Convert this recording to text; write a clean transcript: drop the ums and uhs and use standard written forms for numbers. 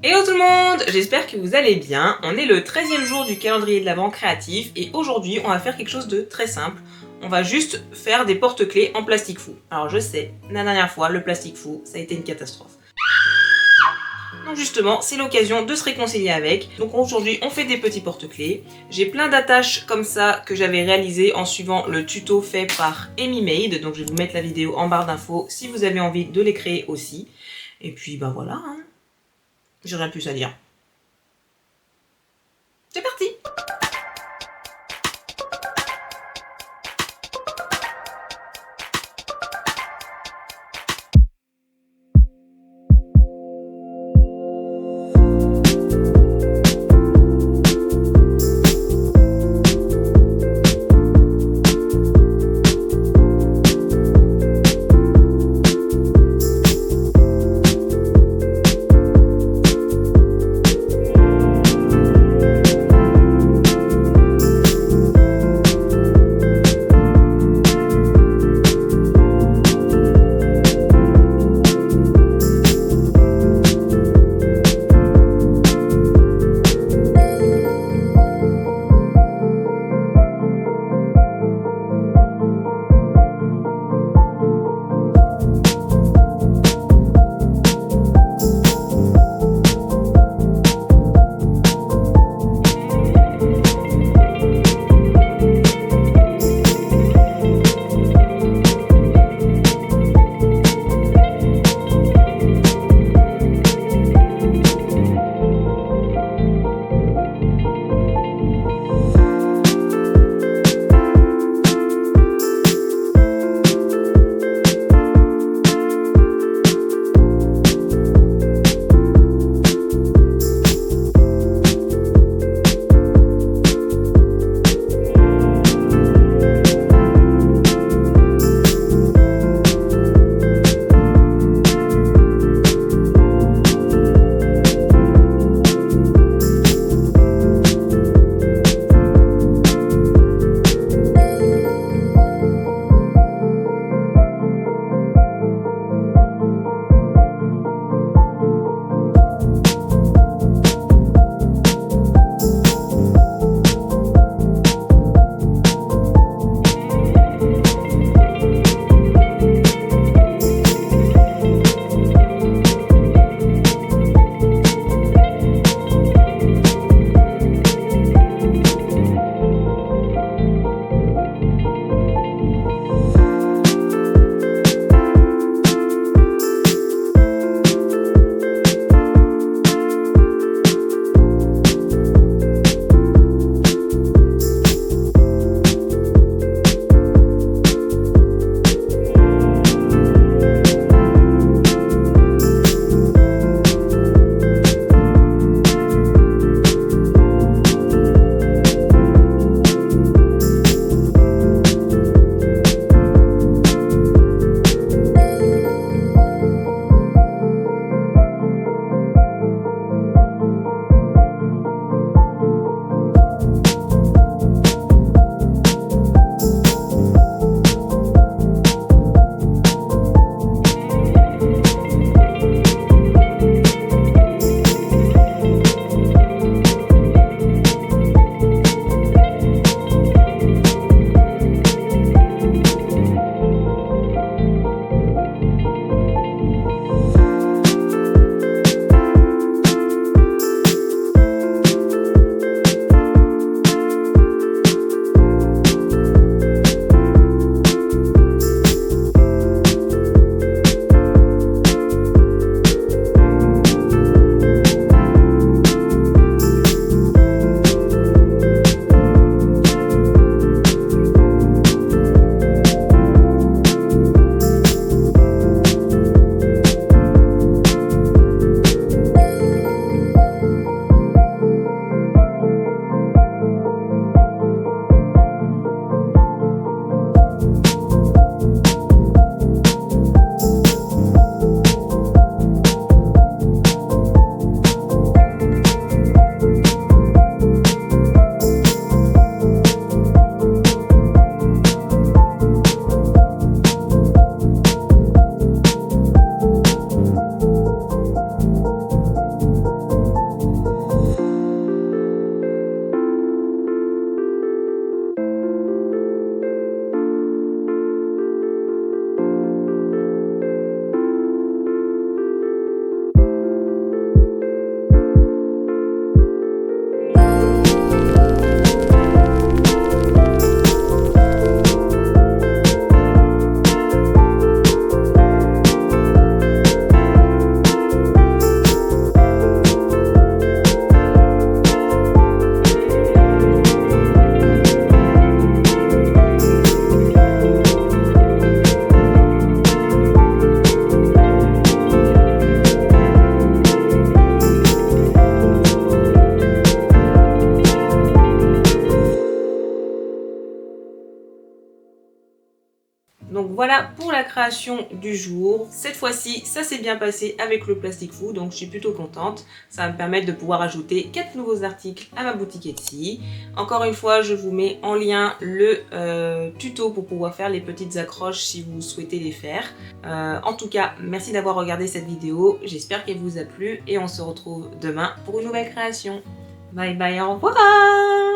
Hello tout le monde, j'espère que vous allez bien. On est le 13e jour du calendrier de l'Avent créatif et aujourd'hui on va faire quelque chose de très simple. On va juste faire des porte-clés en plastique fou. Alors je sais, la dernière fois le plastique fou ça a été une catastrophe. Donc justement c'est l'occasion de se réconcilier avec. Donc aujourd'hui on fait des petits porte-clés. J'ai plein d'attaches comme ça que j'avais réalisées en suivant le tuto fait par Amy Made. Donc je vais vous mettre la vidéo en barre d'infos si vous avez envie de les créer aussi. Et puis bah voilà, hein. J'ai rien de plus à dire. C'est parti! Voilà pour la création du jour. Cette fois-ci, ça s'est bien passé avec le plastic fou, donc je suis plutôt contente. Ça va me permettre de pouvoir ajouter 4 nouveaux articles à ma boutique Etsy. Encore une fois, je vous mets en lien le tuto pour pouvoir faire les petites accroches si vous souhaitez les faire. En tout cas, merci d'avoir regardé cette vidéo. J'espère qu'elle vous a plu et on se retrouve demain pour une nouvelle création. Bye bye, au revoir!